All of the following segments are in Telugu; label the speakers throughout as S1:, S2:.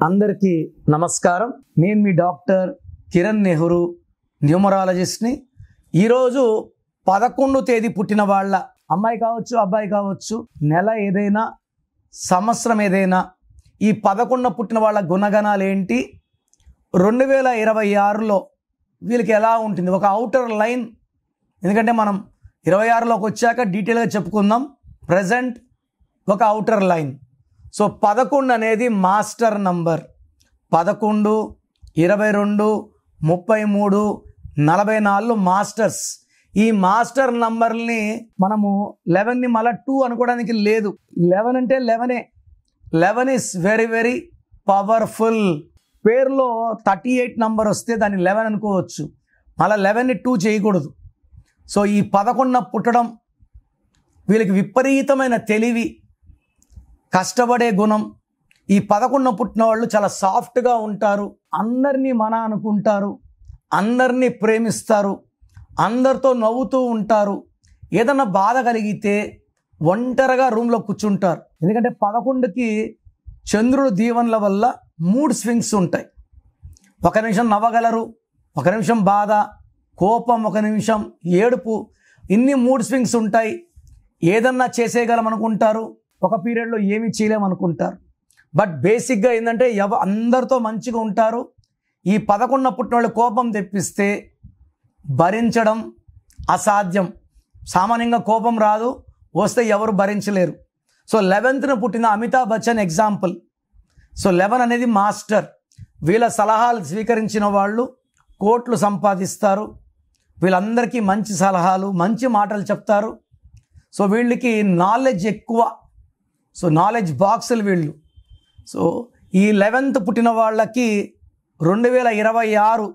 S1: అందరికీ నమస్కారం. నేను మీ డాక్టర్ కిరణ్ నెహ్రూ, న్యూమరాలజిస్ట్ని. ఈరోజు 11 తేదీ పుట్టిన వాళ్ళ అమ్మాయి కావచ్చు, అబ్బాయి కావచ్చు, నెల ఏదైనా, సంవత్సరం ఏదైనా, ఈ 11 పుట్టిన వాళ్ళ గుణగణాలు ఏంటి, 2026లో వీళ్ళకి ఎలా ఉంటుంది, ఒక అవుటర్ లైన్. ఎందుకంటే మనం 26లోకి వచ్చాక డీటెయిల్గా చెప్పుకుందాం. ప్రజెంట్ ఒక అవుటర్ లైన్. సో 11 అనేది మాస్టర్ నంబర్. 11, 22, 33, 44 మాస్టర్స్. ఈ మాస్టర్ నంబర్ని మనము 11ని మళ్ళీ 2 అనుకోవడానికి లేదు. 11 అంటే 11. 11 ఈస్ వెరీ వెరీ పవర్ఫుల్. పేరులో 38 నంబర్ వస్తే దాన్ని 11 అనుకోవచ్చు. మళ్ళీ 11ని 2 చేయకూడదు. సో ఈ 11 పుట్టడం వీళ్ళకి విపరీతమైన తెలివి, కష్టపడే గుణం. ఈ 11 పుట్టిన వాళ్ళు చాలా సాఫ్ట్గా ఉంటారు, అందరినీ మన అనుకుంటారు, అందరినీ ప్రేమిస్తారు, అందరితో నవ్వుతూ ఉంటారు. ఏదన్నా బాధ కలిగితే ఒంటరిగా రూమ్లో కూర్చుంటారు. ఎందుకంటే 11కి చంద్రుడు దీవెనల వల్ల మూడ్ స్వింగ్స్ ఉంటాయి. ఒక నిమిషం నవ్వగలరు, ఒక నిమిషం బాధ, కోపం, ఒక నిమిషం ఏడుపు, ఇన్ని మూడ్ స్వింగ్స్ ఉంటాయి. ఏదన్నా చేసేయగలం అనుకుంటారు, ఒక పీరియడ్లో ఏమీ చేయలేమనుకుంటారు. బట్ బేసిక్గా ఏంటంటే అందరితో మంచిగా ఉంటారు. ఈ 11 పుట్టిన వాళ్ళు కోపం తెప్పిస్తే భరించడం అసాధ్యం. సామాన్యంగా కోపం రాదు, వస్తే ఎవరు భరించలేరు. సో 11న పుట్టిన అమితాబ్ బచ్చన్ ఎగ్జాంపుల్. సో 11 అనేది మాస్టర్. వీళ్ళ సలహాలు స్వీకరించిన వాళ్ళు కోట్లు సంపాదిస్తారు. వీళ్ళందరికీ మంచి సలహాలు, మంచి మాటలు చెప్తారు. సో వీళ్ళకి నాలెడ్జ్ ఎక్కువ. సో నాలెడ్జ్ బాక్సులు వీళ్ళు. సో ఈ 11th పుట్టిన వాళ్ళకి 2026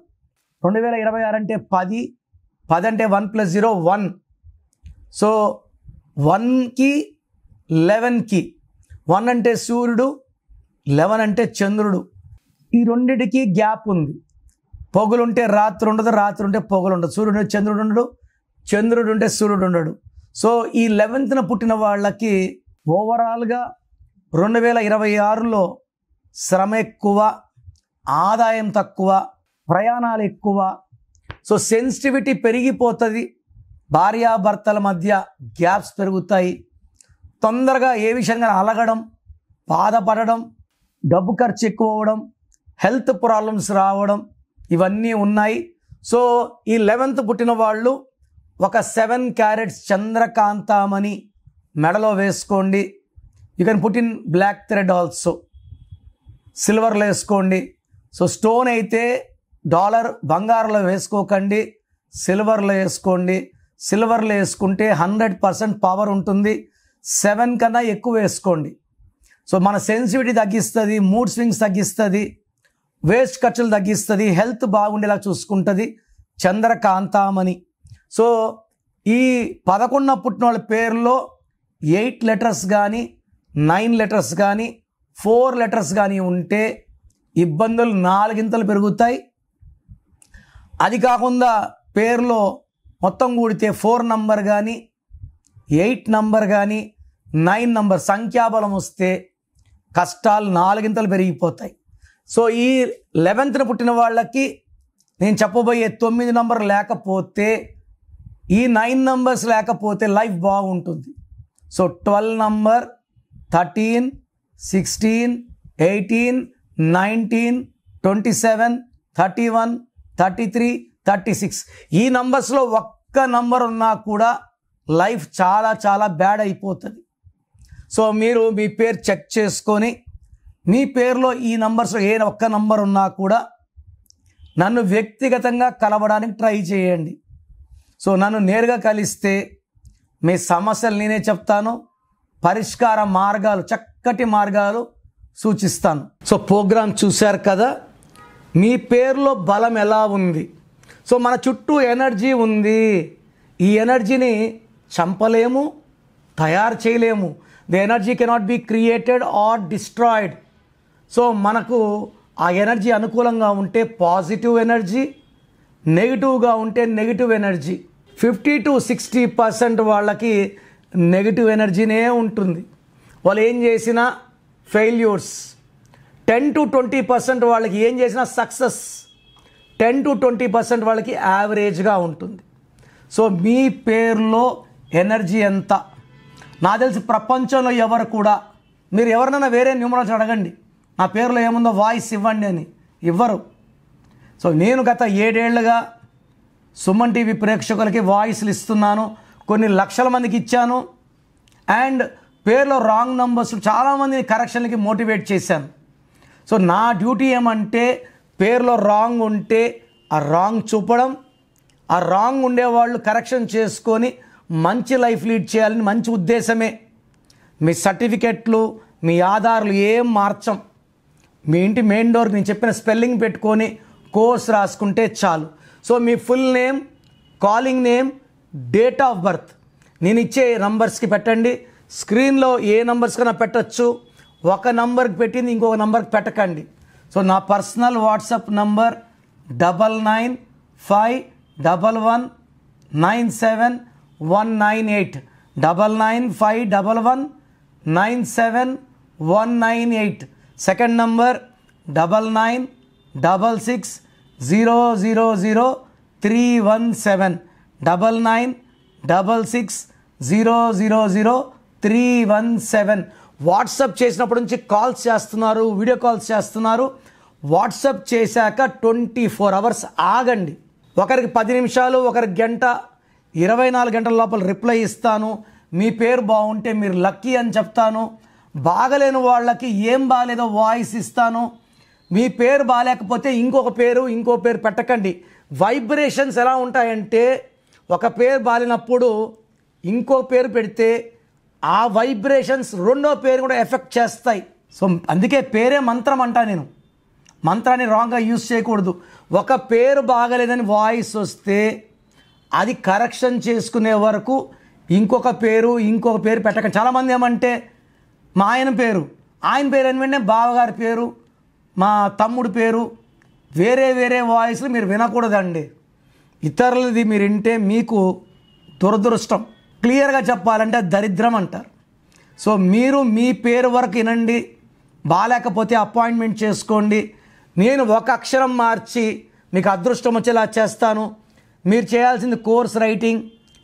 S1: అంటే 10 అంటే 1 + 0 1. సో 1కి 11కి 1 అంటే సూర్యుడు, 11 అంటే చంద్రుడు. ఈ రెండిటికి గ్యాప్ ఉంది. పొగులుంటే రాత్రి ఉండదు, రాత్రి ఉంటే పొగులు ఉండదు. సూర్యుడు ఉంటే చంద్రుడు ఉండడు, చంద్రుడు ఉంటే సూర్యుడు ఉండడు. సో ఈ 11న పుట్టిన వాళ్ళకి ఓవరాల్గా 2026లో శ్రమ ఎక్కువ, ఆదాయం తక్కువ, ప్రయాణాలు ఎక్కువ. సో సెన్సిటివిటీ పెరిగిపోతుంది. భార్యాభర్తల మధ్య గ్యాప్స్ పెరుగుతాయి. తొందరగా ఏ విషయంగా అలగడం, బాధపడడం, డబ్బు ఖర్చు ఎక్కువ అవ్వడం, హెల్త్ ప్రాబ్లమ్స్ రావడం, ఇవన్నీ ఉన్నాయి. సో ఈ 11th పుట్టిన వాళ్ళు ఒక 7 క్యారెట్స్ చంద్రకాంతామణి మెడలో వేసుకోండి. You can put in black thread also. సిల్వర్లో వేసుకోండి. సో స్టోన్ అయితే డాలర్, బంగారంలో వేసుకోకండి, సిల్వర్లో వేసుకోండి. సిల్వర్లో వేసుకుంటే 100% పవర్ ఉంటుంది. 7 కన్నా ఎక్కువ వేసుకోండి. సో మన సెన్సిటివిటీ తగ్గిస్తుంది, మూడ్ స్వింగ్స్ తగ్గిస్తుంది, వేస్ట్ ఖర్చులు తగ్గిస్తుంది, హెల్త్ బాగుండేలా చూసుకుంటుంది చంద్రకాంతామణి. సో ఈ 11 పుట్టిన వాళ్ళ పేరులో 8 లెటర్స్ కానీ, 9 లెటర్స్ కానీ, 4 లెటర్స్ కానీ ఉంటే ఇబ్బందులు 4 పెరుగుతాయి. అది కాకుండా పేరులో మొత్తం కూడితే 4 నంబర్ కానీ, 8 నంబర్ కానీ, 9 నంబర్ సంఖ్యాబలం వస్తే కష్టాలు 4 పెరిగిపోతాయి. సో ఈ 11న పుట్టిన వాళ్ళకి నేను చెప్పబోయే 9 నంబర్ లేకపోతే, ఈ 9 నంబర్స్ లేకపోతే లైఫ్ బాగుంటుంది. సో 12 నంబర్, 13, 16, 18, 19, 27, 31, 33, 36 ఈ నంబర్స్లో ఒక్క నంబర్ ఉన్నా కూడా లైఫ్ చాలా చాలా బ్యాడ్ అయిపోతుంది. సో మీరు మీ పేరు చెక్ చేసుకొని, మీ పేరులో ఈ నంబర్స్లో ఏ ఒక్క నంబర్ ఉన్నా కూడా నన్ను వ్యక్తిగతంగా కలవడానికి ట్రై చేయండి. సో నన్ను నేరుగా కలిస్తే మీ సమస్యలు నేనే చెప్తాను, పరిష్కార మార్గాలు, చక్కటి మార్గాలు సూచిస్తాను. సో ప్రోగ్రాం చూశారు కదా. మీ పేరులో బలం ఎలా ఉంది? సో మన చుట్టూ ఎనర్జీ ఉంది. ఈ ఎనర్జీని చంపలేము, తయారు చేయలేము. The energy cannot be created or destroyed. So మనకు ఆ ఎనర్జీ అనుకూలంగా ఉంటే పాజిటివ్ ఎనర్జీ, నెగిటివ్గా ఉంటే నెగిటివ్ ఎనర్జీ. 50 to 60% వాళ్ళకి నెగిటివ్ ఎనర్జీనే ఉంటుంది. వాళ్ళు ఏం చేసినా ఫెయిల్యూర్స్, 10-20% వాళ్ళకి ఏం చేసినా సక్సెస్, 10-20% వాళ్ళకి యావరేజ్గా ఉంటుంది. సో మీ పేరులో ఎనర్జీ ఎంత? నాకు తెలిసి ప్రపంచంలో ఎవరు కూడా, మీరు ఎవరినైనా వేరే న్యూమరాలజీ అడగండి, నా పేరులో ఏముందో వాయిస్ ఇవ్వండి అని, ఇవ్వరు. సో నేను గత 7 ఏళ్లుగా సుమన్ టీవీ ప్రేక్షకులకి వాయిస్లు ఇస్తున్నాను, కొన్ని లక్షల మందికి ఇచ్చాను. అండ్ పేరులో రాంగ్ నంబర్స్ చాలామందిని కరెక్షన్లకి మోటివేట్ చేశాను. సో నా డ్యూటీ ఏమంటే పేరులో రాంగ్ ఉంటే ఆ రాంగ్ చూపడం, ఆ రాంగ్ ఉండేవాళ్ళు కరెక్షన్ చేసుకొని మంచి లైఫ్ లీడ్ చేయాలని మంచి ఉద్దేశమే. మీ సర్టిఫికెట్లు, మీ ఆధార్లు ఏం మార్చం. మీ ఇంటి మెయిన్ డోర్కి నేను చెప్పిన స్పెల్లింగ్ పెట్టుకొని కోర్స్ రాసుకుంటే చాలు. So me full name, calling name, date of birth నేను ఇచ్చే నంబర్స్కి పెట్టండి. స్క్రీన్లో ఏ నంబర్స్ కన్నా పెట్టచ్చు, ఒక నంబర్కి పెట్టింది ఇంకొక నంబర్కి పెట్టకండి. సో నా personal WhatsApp number 9951197198, 9951197198. Second number 9966000317, 9966000317. WhatsApp చేసినప్పటి నుంచి కాల్స్ చేస్తున్నారు, వీడియో కాల్స్ చేస్తున్నారు. వాట్సాప్ చేశాక 24 అవర్స్ ఆగండి. ఒకరికి 10 నిమిషాలు, ఒకరికి గంట, 24 గంటల లోపల రిప్లై ఇస్తాను. మీ పేరు బాగుంటే మీరు లక్కీ అని చెప్తాను. బాగలేని వాళ్ళకి ఏం బాగాలేదో వాయిస్ ఇస్తాను. మీ పేరు బాగాలేకపోతే ఇంకో పేరు పెట్టకండి. వైబ్రేషన్స్ ఎలా ఉంటాయంటే, ఒక పేరు బాగాలేనప్పుడు ఇంకో పేరు పెడితే ఆ వైబ్రేషన్స్ రెండో పేరు కూడా ఎఫెక్ట్ చేస్తాయి. సో అందుకే పేరే మంత్రం అంటా నేను. మంత్రాన్ని రాంగ్గా యూజ్ చేయకూడదు. ఒక పేరు బాగలేదని వాయిస్ వస్తే అది కరెక్షన్ చేసుకునే వరకు ఇంకొక పేరు పెట్టకండి. చాలామంది ఏమంటే మా ఆయన పేరు అని వెంటనే బావగారి పేరు, మా తమ్ముడు పేరు, వేరే వాయిస్లు మీరు వినకూడదండి. ఇతరులది మీరు వింటే మీకు దురదృష్టం. క్లియర్గా చెప్పాలంటే దరిద్రం అంటారు. సో మీరు మీ పేరు వరకు వినండి. బాగాలేకపోతే అపాయింట్మెంట్ చేసుకోండి. నేను ఒక అక్షరం మార్చి మీకు అదృష్టం వచ్చేలా చేస్తాను. మీరు చేయాల్సింది course writing,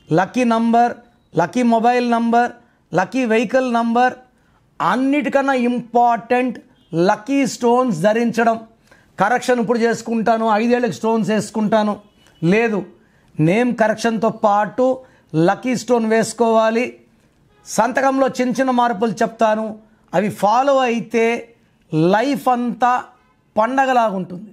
S1: lucky number, lucky mobile number, lucky vehicle number, అన్నిటికన్నా ఇంపార్టెంట్ లక్కీ స్టోన్స్ ధరించడం. కరెక్షన్ ఇప్పుడు చేసుకుంటాను, 5 ఏళ్ళకి స్టోన్స్ వేసుకుంటాను లేదు. నేమ్ కరెక్షన్తో పాటు లక్కీ స్టోన్ వేసుకోవాలి. సంతకంలో చిన్న మార్పులు చెప్తాను, అవి ఫాలో అయితే లైఫ్ అంతా పండగలాగుంటుంది.